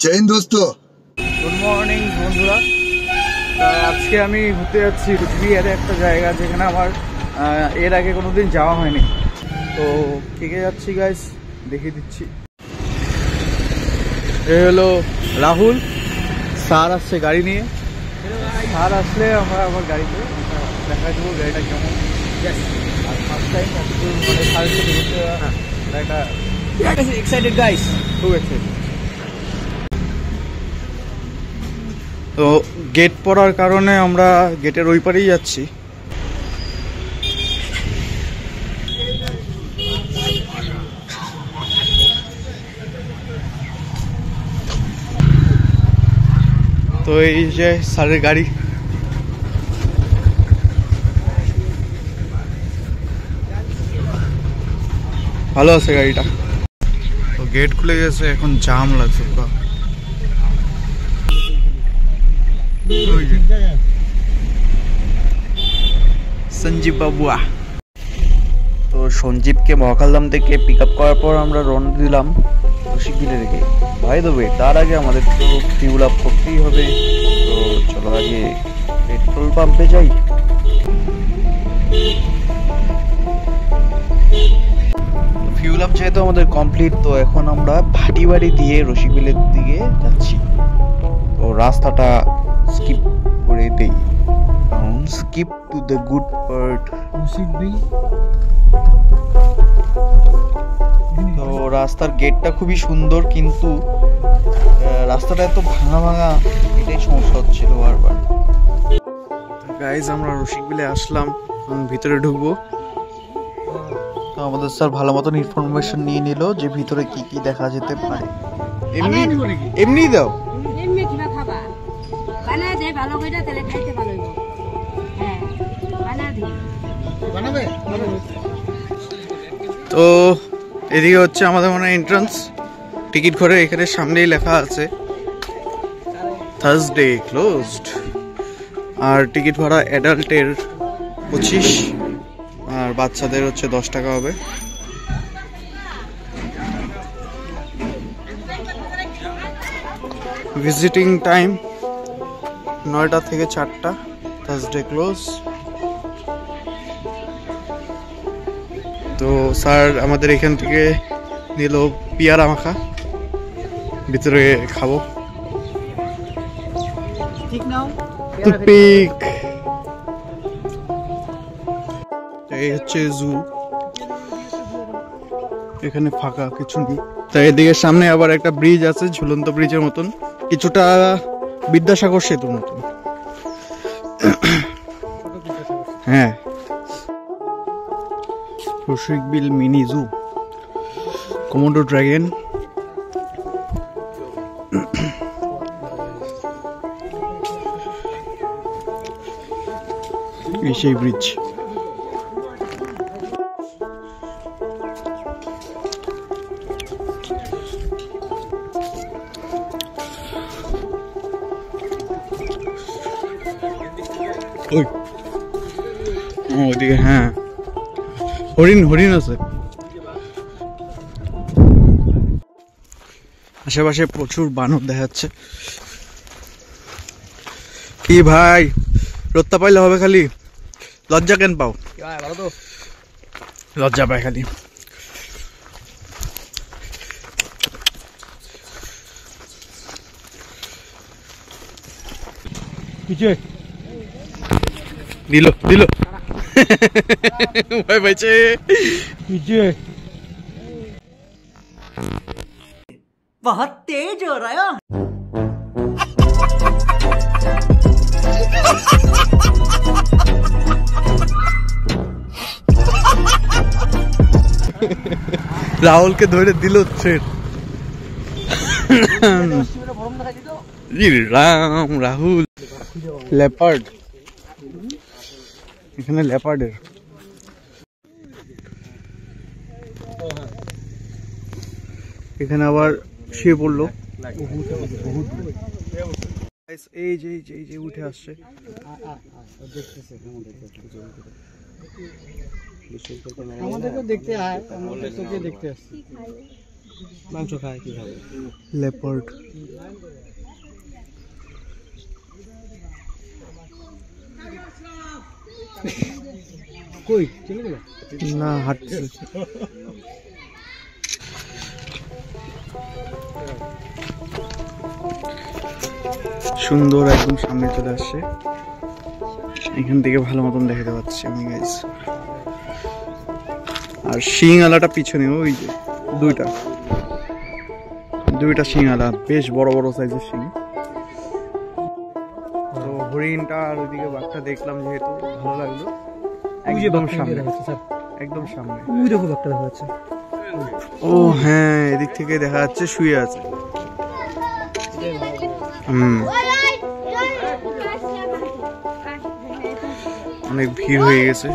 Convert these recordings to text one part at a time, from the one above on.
जय हिंद दोस्तों। Good morning বন্ধুরা। আজকে আমি ঘুরতে যাচ্ছি কুচবিহারে একটা জায়গা যেখানে আমার এর আগে কোনোদিন যাওয়া হয়নি। তো কে যাচ্ছি গাইস দেখিয়ে দিচ্ছি। এ হলো রাহুল, স্যার আসছে গাড়ি নিয়ে। স্যার আসলে আমরা আবার গাড়িতে দেখা দেবো গাড়িটা কেমন। আর ফার্স্ট টাইম মানে স্যারের সাথে ঘুরতে একটা এক্সাইটেড গাইস, খুব এক্সাইটেড। তো গেট পড়ার কারণে আমরা গেটের ওই পারেই যাচ্ছি। তো এই যে স্যারের গাড়ি, ভালো আছে গাড়িটা। তো গেট খুলে গেছে, এখন জাম লাগছে পুরো। সঞ্জীব বাবুয়া। তো সঞ্জীবকে মহাকালদাম থেকে পিক আপ করার পর আমরা রওনা দিলাম রসিকবিলের দিকে। ভাই দেবে তার আগে আমাদের তো ফিউল আপ করতেই হবে। তো চলো আগে পেট্রোল পাম্পে যাই। ফিউল আপ যেহেতু আমাদের কমপ্লিট, তো এখন আমরা ভাটিবাড়ি দিয়ে রসিকবিলের দিকে যাচ্ছি। তো রাস্তাটা স্কিপ করে দেই, skip to the good part. তো রাস্তার গেটটা খুবই সুন্দর, কিন্তু রাস্তাটা এত ভাঙা ভাঙা, এটাই সমস্যা হচ্ছিল বারবার। গাইজ আমরা রসিকবিলে আসলাম, ভিতরে ঢুকবো। তো আমাদের স্যার ভালো মতন ইনফরমেশন নিয়ে নিল যে ভিতরে কি কি দেখা যেতে পারে। এমনি এমনি দাও, এমনি কিবা খাবা বানা দে, ভালো কইরা তেলে খাইতে ভালো হইব। হ্যাঁ বানা দে, বানাবে। তো এদিকে হচ্ছে আমাদের মনে এন্ট্রান্স টিকিট ঘরে। এখানে সামনেই লেখা আছে থার্সডে ক্লোজড। আর টিকিট ভাড়া অ্যাডাল্টের 25 আর বাচ্চাদের হচ্ছে 10 টাকা হবে। ভিজিটিং টাইম 9টা থেকে 4টা। Thursday close. তো স্যার আমাদের এখান থেকে নিল পিয়ারা মাখা, ভিতরে খাবো। টুথপিক। এই হচ্ছে জু, এখানে ফাঁকা কিছু নেই। তাই এদিকে সামনে আবার একটা ব্রিজ আছে, ঝুলন্ত ব্রিজের মতন, কিছুটা বিদ্যাসাগর সেতুর মতন। হ্যাঁ, Rasikbil mini zoo, Komodo dragon. এই সেই ব্রিজ। ওইদিকে হ্যাঁ হরিণ হরিণ আছে। আশেপাশে প্রচুর বানর দেখা যাচ্ছে। কি ভাই, রত্তা পাইলে হবে খালি, লজ্জা কেন পাও? লজ্জা পায় খালি। দিল দিল ভাই বাইছে बहुत तेज हो रहा है। রাহুলকে ধরে দিল থ্রেড। রাম রাহুল লেপার্ড, এখানে লেপার্ডের। এখানে আবার শুয়ে পড়লো। এই যে এই যে উঠে আসছে। আমাদেরকে দেখতে হয়, আমাদের তোকে দেখতে আসছি। মাংস খায় কিভাবে? লেপার্ড। কই চলে গেল? না, হাঁটছে। সুন্দর একদম সামনে চলে আসছে, এখান থেকে ভালো মতন দেখাতে পাচ্ছি আমি গাইস। আর শিঙালাটা পিছনে, ওই যে দুইটা শিঙালা, বেশ বড় বড় সাইজের শিং। তো হরিণটা আর ওইদিকে বাঘটা দেখলাম, যেহেতু ভালো লাগলো। একদম সামনে, একদম সামনে। ওই দেখো বাঘটা দেখা যাচ্ছে। ও হ্যাঁ, এদিক থেকে দেখা যাচ্ছে শুয়ে আছে। অনেক ভিড় হয়ে গেছে,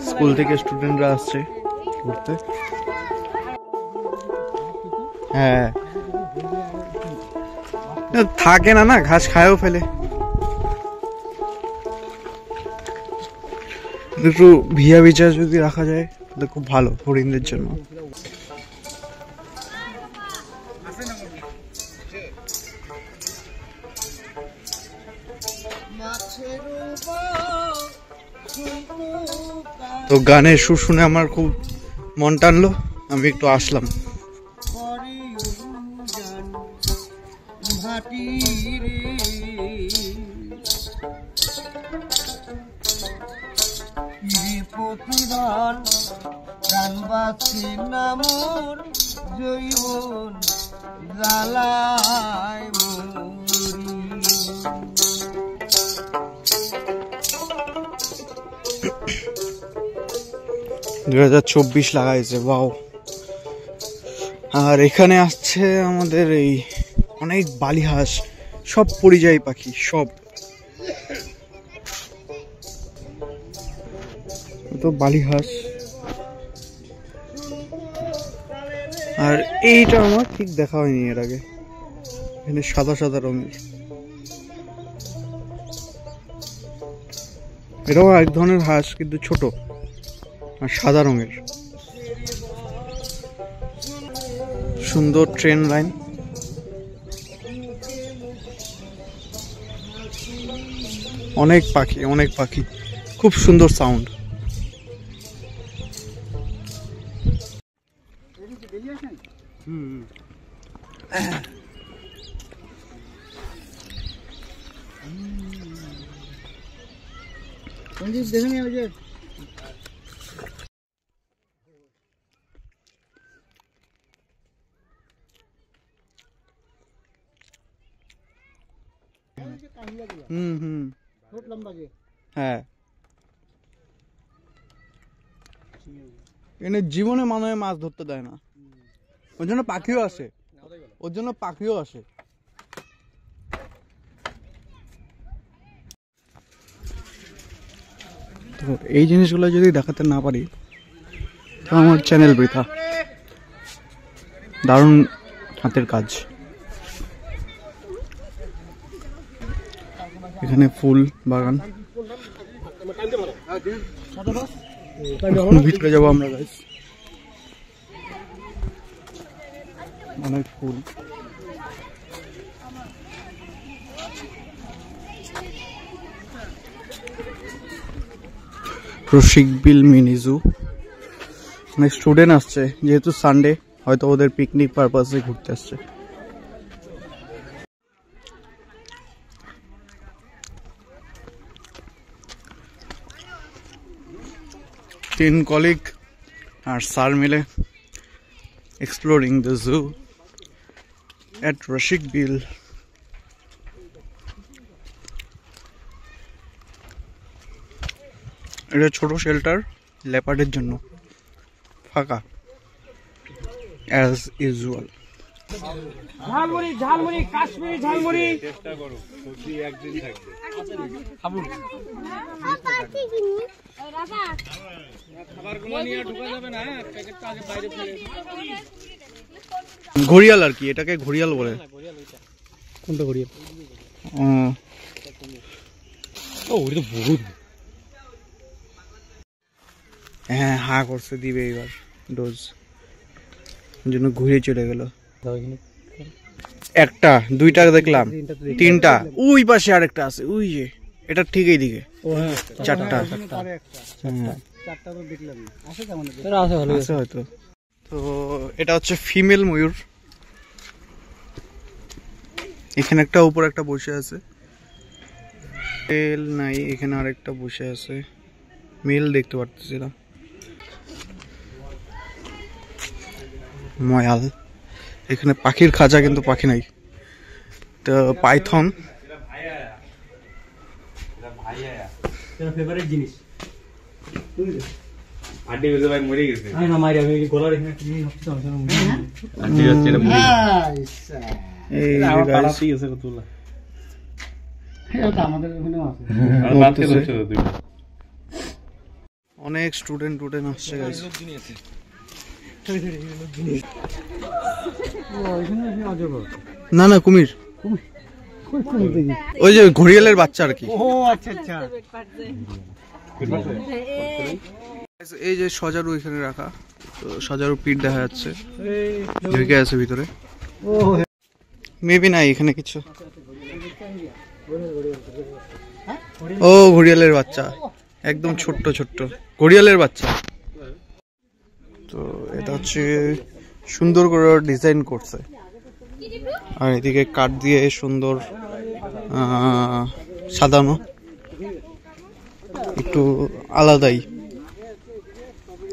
স্কুল থেকে স্টুডেন্টরা আসছে ঘুরতে। হ্যাঁ, থাকে না না, ঘাস খায়ও ফেলে। একটু ভিজা ভিজা যদি রাখা যায় তাহলে খুব ভালো হরিণদের জন্য। তো গানের সুর শুনে আমার খুব মন টানলো, আমি একটু আসলাম। প্রতিদান গান বাজছে নামর জৈবন জ্বালায় মরি। 2024 লাগাইছে, বাও। আর এখানে আসছে আমাদের এই অনেক বালিহাঁস, সব পরিযায়ী পাখি, সব তো বালিহাঁস। আর এইটা আমার ঠিক দেখা হয়নি এর আগে, এখানে সাদা সাদা রঙের, এটাও এক ধরনের হাঁস কিন্তু ছোট আর সাদা রঙের। সুন্দর ট্রেন লাইন, অনেক পাখি, অনেক পাখি, খুব সুন্দর সাউন্ড। দেখে নিয়ে যে হ্যাঁ, এনে জীবনে মনে হয় মাছ ধরতে দেয় না, ওর জন্য পাখিও আসে, তো এই জিনিসগুলো যদি দেখাতে না পারি তো আমার চ্যানেল বৃথা। দারুণ হাতের কাজ। এখানে ফুল বাগান, ভিতরে যাবো আমরা গাইস। অনেক ফুল, রসিকবিল মিনি জু। অনেক স্টুডেন্ট আসছে, যেহেতু সানডে, হয়তো ওদের পিকনিক পারপাসে ঘুরতে আসছে। तीन कलिग और सर मिले एक्सप्लोरिंग द जू एट रसिकबिल। এটা ছোট শেল্টার লেপার্ডের জন্য, ফাঁকা অ্যাজ ইউজুয়াল। ঝালমুড়ি ঝালমুড়ি কাশ্মীরি ঝালমুড়ি চেষ্টা করো, যদি একদিন থাকবে খাবো। খাবারগুলো নিয়ে ঢোকা যাবে না, প্যাকেটটা আগে বাইরে ফেলে। ঘড়িয়াল আর কি, এটাকে ঘড়িয়াল বলে। কোনটা ঘড়িয়াল? ও ওটা তো বহুত। হ্যাঁ, হা করছে, দিবে এবার ডোজ, জন্য ঘুরে চলে গেল। একটা দুইটা দেখলাম, তিনটা ওই পাশে আরেকটা আছে, ওই যে এটা ঠিক এইদিকে চারটা। আছে হয়তো। তো এটা হচ্ছে ফিমেল ময়ূর। এখানে একটা উপর একটা বসে আছে, মেল নাই। এখানে আরেকটা বসে আছে, মেল দেখতে পারতেছি না। ময়াল। এখানে পাখির খাঁচা, কিন্তু পাখি নাই। তো পাইথন। ফেভারিট জিনিস আড্ডি গেছে ভাই, মরে গেছে। আমি না মারি, আমি গলার এখানে নিয়ে হচ্ছে আড্ডি হচ্ছে এটা মরে গেছে। এই আমার পাড়াতেই আছে কতগুলা। এটা আমাদের ওখানেও আছে। আর বাদকে ধরছে তো তুই। অনেক স্টুডেন্ট আসছে গাইস। না না, কুমির। ওই যে ঘড়িয়ালের বাচ্চা আর কি। ও আচ্ছা আচ্ছা। এই যে সজারু এখানে রাখা, তো সজারু পিঠ দেখা যাচ্ছে, ঢুকে আছে ভিতরে। মেবি নাই এখানে কিছু। ও ঘড়িয়ালের বাচ্চা, একদম ছোট্ট ছোট্ট ঘড়িয়ালের বাচ্চা। তো এটা হচ্ছে সুন্দর করে ডিজাইন করছে, আর এদিকে কাঠ দিয়ে সুন্দর সাজানো, একটু আলাদাই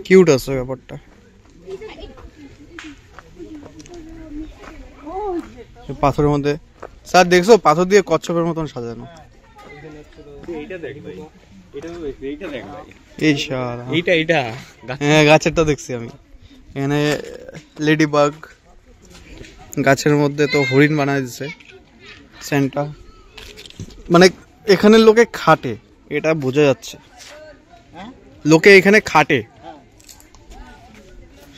কিউট আছে ব্যাপারটা। পাথরের মধ্যে স্যার দেখছো, পাথর দিয়ে কচ্ছপের মতন সাজানো। এই সারা এইটা হ্যাঁ, গাছেরটা দেখছি আমি। এখানে লেডি বাগ, গাছের মধ্যে তো হরিণ বানায় দিচ্ছে সেন্টা। মানে এখানে লোকে খাটে, এটা বোঝা যাচ্ছে। লোকে এখানে খাটে।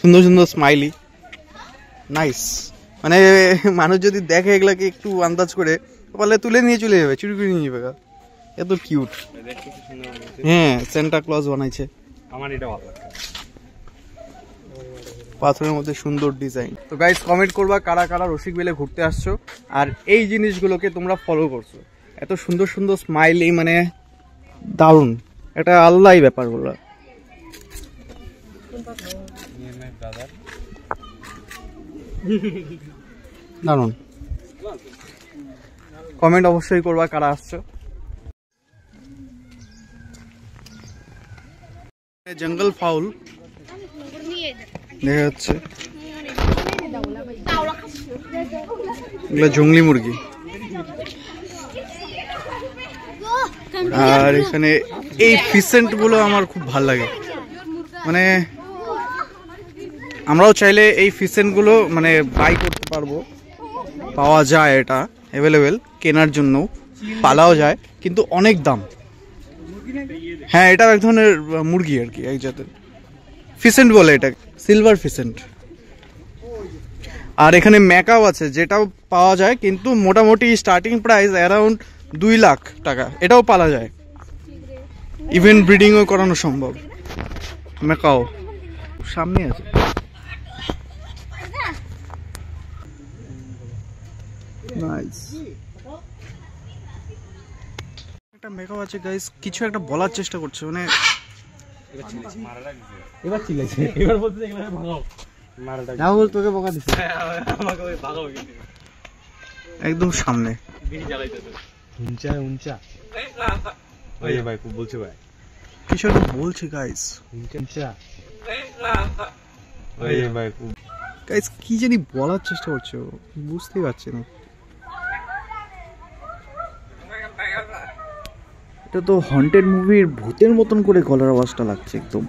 সুন্দর সুন্দর স্মাইলি, নাইস। মানে মানুষ যদি দেখে এগুলাকে একটু আন্দাজ করে, পারলে তুলে নিয়ে চলে যাবে, চুরি করে নিয়ে যাবে। এত কিউট। হ্যাঁ, সেন্টা ক্লজ বানাইছে। আমার এটা ভালো লাগে, পাথরের মধ্যে সুন্দর ডিজাইন। তো গাইস, কমেন্ট করবা কারা কারা রসিক বিলে ঘুরতে আসছো আর এই জিনিসগুলোকে তোমরা ফলো করছো। এত সুন্দর সুন্দর স্মাইলি, মানে দারুণ। এটা আল্লাহই ব্যাপারগুলো। দারুণ। কমেন্ট অবশ্যই করবা কারা আসছো। জঙ্গল ফাউল দেখা যাচ্ছে, এগুলো জংলি মুরগি। আর এখানে এই ফিসেন্ট গুলো আমার খুব ভালো লাগে। মানে আমরাও চাইলে এই ফিসেন্ট গুলো মানে বাই করতে পারবো, পাওয়া যায়, এটা অ্যাভেলেবেল, কেনার জন্য পালাও যায়, কিন্তু অনেক দাম। হ্যাঁ, এটা এক ধরনের মুরগি আর কি, এক জাতের ফিসেন্ট বলে এটা, সিলভার ফিসেন্ট। আর এখানে ম্যাকাও আছে, যেটাও পাওয়া যায়, কিন্তু মোটামুটি স্টার্টিং প্রাইস অ্যারাউন্ড 2 লাখ টাকা। এটাও পালা যায়, ইভেন ব্রিডিংও করানো সম্ভব। ম্যাকাও সামনে আছে। নাইস। একটা ম্যাকাও আছে গাইস, কিছু একটা বলার চেষ্টা করছে, মানে এবার চিল্লাইছে, এবার বলতে এগুলা ভাগাও। রাহুল তোকে বকা দিছে, আমাকে ওই ভাগাও কিন্তু একদম সামনে। বিড়ি জ্বালাইতেছে। উঞ্চা ওই ভাই খুব বলছে ভাই, কিছু একটা বলছে গাইস। উঞ্চা ওই ভাই খুব গাইস কি জানি বলার চেষ্টা করছে, বুঝতেই পারছি না। এটা তো হন্টেড মুভির ভূতের মতন করে গলার আওয়াজটা লাগছে, একদম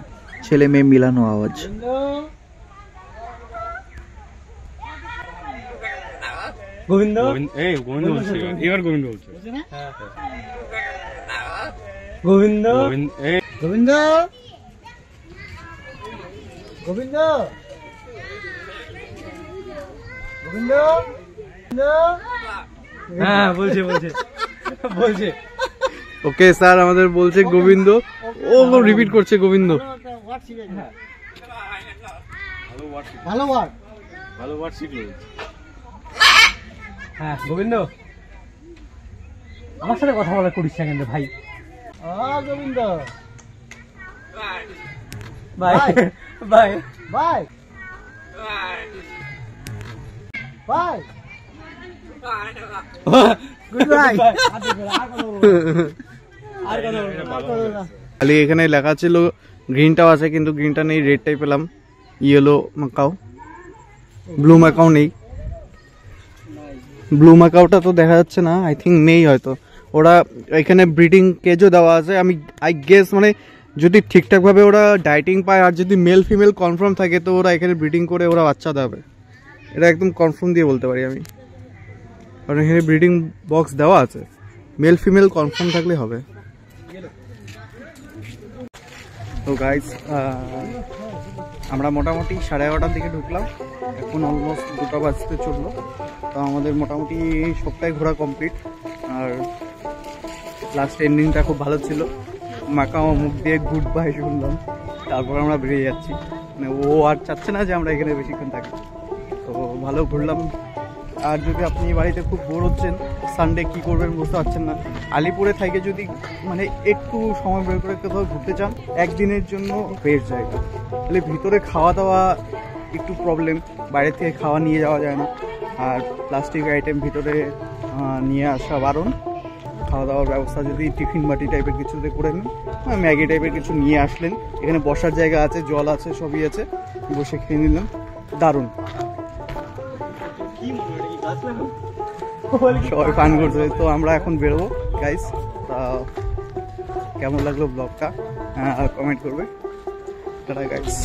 ছেলে মেয়ে মিলানো আওয়াজ। গোবিন্দ, এই গোবিন্দ বলছে, এবার গোবিন্দ বলছে। গোবিন্দ, এই গোবিন্দ, গোবিন্দ, গোবিন্দ। হ্যাঁ, বলছে বলছে বলছে। ওকে স্যার, আমাদের বলছে গোবিন্দ, ও রিপিট করছে গোবিন্দ। ভালো ওয়ার্ড শিখলো। হ্যাঁ, গোবিন্দ আমার সাথে কথা বলা করিস না কেন ভাই? গোবিন্দ ভাই ভাই ভাই ভাই গুড বাই। খালি এখানে লেখা ছিল গ্রিনটাও আছে, কিন্তু গ্রিনটা নেই, রেডটাই পেলাম। ইয়েলো মাকাও, ব্লু মাকাও নেই। ব্লু মাকাওটা তো দেখা যাচ্ছে না, আই থিঙ্ক নেই হয়তো। ওরা এখানে ব্রিডিং কেজও দেওয়া আছে, আমি আই গেস মানে যদি ঠিকঠাকভাবে ওরা ডায়েটিং পায় আর যদি মেল ফিমেল কনফার্ম থাকে তো ওরা এখানে ব্রিডিং করে ওরা বাচ্চা দেবে, এটা একদম কনফার্ম দিয়ে বলতে পারি আমি, কারণ এখানে ব্রিডিং বক্স দেওয়া আছে, মেল ফিমেল কনফার্ম থাকলে হবে। তো গাইস আমরা মোটামুটি 11:30টার দিকে ঢুকলাম, এখন অলমোস্ট 2টা বাজতে চললো। তো আমাদের মোটামুটি সবটাই ঘোরা কমপ্লিট, আর লাস্ট এন্ডিংটা খুব ভালো ছিল। মাকাও মুখ দিয়ে গুড বাই শুনলাম, তারপর আমরা বেরিয়ে যাচ্ছি, মানে ও আর চাচ্ছে না যে আমরা এখানে বেশিক্ষণ থাকি। তো ভালো ঘুরলাম। আর যদি আপনি বাড়িতে খুব বোর হচ্ছেন, সানডে কি করবেন বুঝতে পারছেন না, আলিপুরে থেকে যদি মানে একটু সময় বের করে কোথাও ঘুরতে চান, একদিনের জন্য বেস্ট জায়গা। তাহলে ভিতরে খাওয়া দাওয়া একটু প্রবলেম, বাইরে থেকে খাওয়া নিয়ে যাওয়া যায় না, আর প্লাস্টিক আইটেম ভিতরে নিয়ে আসা বারণ। খাওয়া দাওয়ার ব্যবস্থা যদি টিফিন বাটি টাইপের কিছুতে করে নিন, ম্যাগি টাইপের কিছু নিয়ে আসলেন, এখানে বসার জায়গা আছে, জল আছে, সবই আছে, বসে খেয়ে নিলাম, দারুণ। সবাই ফান করছে। তো আমরা এখন বেরোবো গাইস, কেমন লাগলো ব্লগটা কমেন্ট করবে। Tata guys.